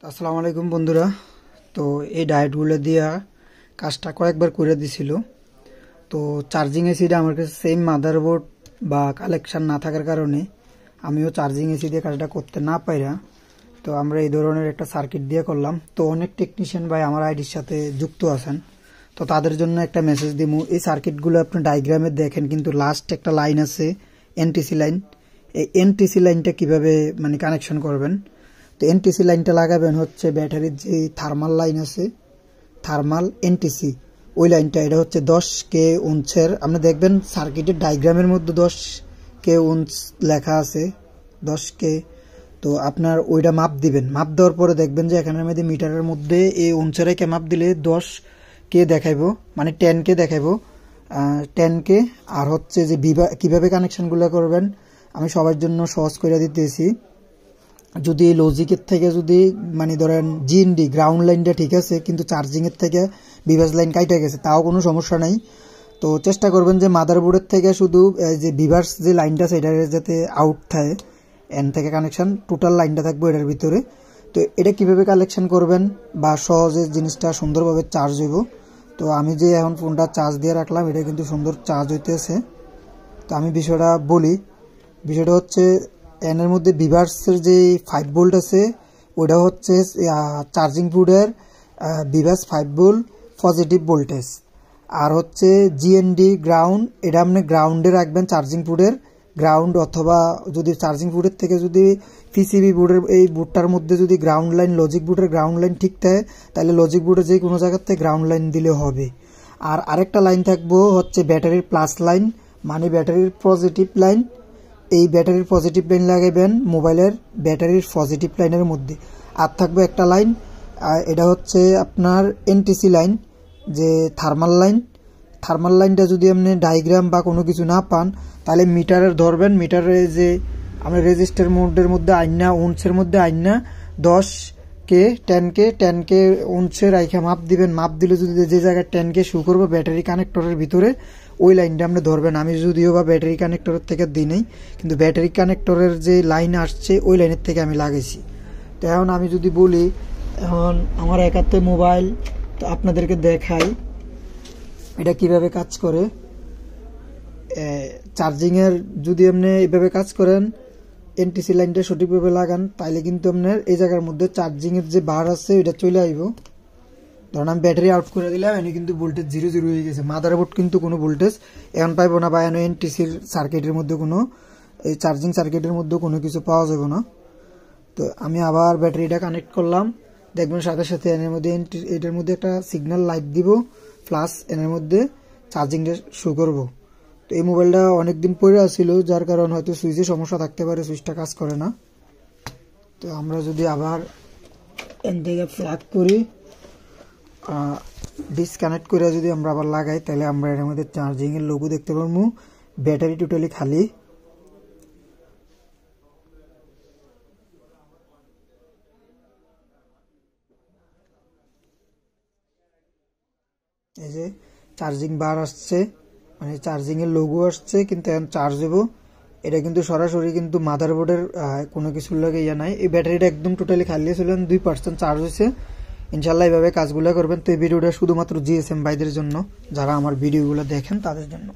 আসসালামু আলাইকুম বন্ধুরা। তো এই ডায়েটগুলো দিয়া কাজটা কয়েকবার করে দিছিল। তো চার্জিং এসিডে আমার কাছে সেম মাদারবোর্ড বা কালেকশন না থাকার কারণে আমিও চার্জিং এসি দিয়ে কাজটা করতে না পাইরা তো আমরা এই ধরনের একটা সার্কিট দিয়ে করলাম। তো অনেক টেকনিশিয়ান ভাই আমার আইডির সাথে যুক্ত আছেন, তো তাদের জন্য একটা মেসেজ দিব। এই সার্কিটগুলো আপনি ডায়াগ্রামে দেখেন, কিন্তু লাস্ট একটা লাইন আছে এনটিসি লাইন। এই এনটিসি লাইনটা কিভাবে কানেকশন করবেন, তো এনটিসি লাইনটা লাগাবেন হচ্ছে ব্যাটারির যে থার্মাল লাইন আছে, থার্মাল এনটিসি ওই লাইনটা। এটা হচ্ছে 10K উঞ্চের। আপনি দেখবেন সার্কিটের ডায়াগ্রামের মধ্যে 10K উঞ্চ লেখা আছে, 10K। তো আপনার ওইটা মাপ দিবেন, মাপ দেওয়ার পরে দেখবেন যে এখানের মধ্যে মিটারের মধ্যে এই উঞ্চের মাপ দিলে 10K দেখাইবো, মানে 10K দেখাইবো, 10K। আর হচ্ছে যে কিভাবে কানেকশনগুলো করবেন আমি সবার জন্য সহজ করে দিতেছি। যদি লজিকের থেকে যদি ধরেন জিএনডি গ্রাউন্ড লাইনটা ঠিক আছে, কিন্তু চার্জিং এর থেকে বিভাস লাইন কাইটা গেছে, তাও কোনো সমস্যা নাই। তো চেষ্টা করবেন যে মাদারবোর্ডের থেকে শুধু যে বিভার্স যে লাইনটা আছে এটা যাতে আউট থাকে, এন থেকে কানেকশন টোটাল লাইনটা থাকবে এটার ভিতরে। তো এটা কিভাবে কালেকশন করবেন বা সহজে জিনিসটা সুন্দরভাবে চার্জ হইব। তো আমি যে এখন ফোনটা চার্জ দিয়ে রাখলাম, এটা কিন্তু সুন্দর চার্জ হইতেছে। তো আমি বিষয়টা বলি, বিষয়টা হচ্ছে এনের মধ্যে বিভার্সের যে 5 ভোল্ট আছে ওটা হচ্ছে চার্জিং পোর্টের বিভার্স 5 ভোল্ট পজিটিভ ভোল্টেজ। আর হচ্ছে জিএনডি গ্রাউন্ড, এটা আপনি গ্রাউন্ডে রাখবেন চার্জিং পোর্টের গ্রাউন্ড, অথবা যদি চার্জিং পোর্টের থেকে যদি পিসিবি বোর্ডের এই বোর্ডটার মধ্যে যদি গ্রাউন্ড লাইন লজিক বোর্ডের গ্রাউন্ড লাইন ঠিক থাকে, তাহলে লজিক বোর্ডের যে কোনো জায়গার থেকে গ্রাউন্ড লাইন দিলে হবে। আর আরেকটা লাইন থাকবো হচ্ছে ব্যাটারির প্লাস লাইন, মানে ব্যাটারির পজিটিভ লাইন। এই ব্যাটারির পজিটিভ লাইন লাগাইবেন মোবাইলের ব্যাটারির পজিটিভ লাইনের মধ্যে। আর থাকবে একটা লাইন, এটা হচ্ছে আপনার এনটিসি লাইন, যে থার্মাল লাইন। থার্মাল লাইনটা যদি আপনি ডায়াগ্রাম বা কোনো কিছু না পান, তাহলে মিটারের ধরবেন, মিটারে যে আমরা রেজিস্টার মোডের মধ্যে আইনা উন্সের মধ্যে আইনা 10K 10K উন্সের আইখা মাপ দিবেন। মাপ দিলে যদি যে জায়গায় 10K শু করবো ব্যাটারি কানেক্টরের ভিতরে, ওই লাইনটা আপনি ধরবেন। আমি যদিও বা ব্যাটারি কানেক্টরের থেকে দিই নাই, কিন্তু ব্যাটারি কানেক্টরের যে লাইন আসছে ওই লাইনের থেকে আমি লাগাইছি। তো এখন আমি যদি বলি, এখন আমার একাতে মোবাইল, তো আপনাদেরকে দেখাই এটা কিভাবে কাজ করে। চার্জিংয়ের যদি আপনি এইভাবে কাজ করেন, এনটিসি লাইনটা সঠিকভাবে লাগান, তাইলে কিন্তু আপনার এই জায়গার মধ্যে চার্জিংয়ের যে বার আছে ওইটা চলে আইব। ধরুন আমি ব্যাটারি আউট করে দিলাম, এনে কিন্তু ভোল্টেজ 0 হয়ে গেছে। মাদারবোর্ড কিন্তু কোনো ভোল্টেজ এখন পাইব না, বা এনে এনটিসির সার্কিটের মধ্যে কোনো, এই চার্জিং সার্কিটের মধ্যে কোনো কিছু পাওয়া যাবে না। তো আমি আবার ব্যাটারিটা কানেক্ট করলাম, দেখবেন সাথে সাথে এর মধ্যে এটার মধ্যে একটা সিগন্যাল লাইট দিব, প্লাস এর মধ্যে চার্জিংটা শো করবো। তো এই মোবাইলটা অনেকদিন পরে আসছিল, যার কারণে হয়তো সুইচে সমস্যা থাকতে পারে, সুইচটা কাজ করে না। তো আমরা যদি আবার এন থেকে প্লাগ করি, ডিসকানেক্ট করে যদি আমরা আবার লাগাই, তাহলে আমরা এর মধ্যে চার্জিং এর লোগো দেখতে পারবো। ব্যাটারি টোটালি খালি। এই যে চার্জিং বার আসছে, মানে চার্জিং এর লোগো আসছে, কিন্তু এখন চার্জ দেবো। এটা কিন্তু সরাসরি কিন্তু মাদারবোর্ডের কোনো কিছুর লাগে ইয়া নাই। এই ব্যাটারিটা একদম টোটালি খালি ছিল, 2% চার্জ হয়েছে। ইনশাল্লাহ এইভাবে কাজগুলো করবেন। তো এই ভিডিওটা শুধুমাত্র জিএসএম ভাইদের জন্য, যারা আমার ভিডিওগুলো দেখেন তাদের জন্য।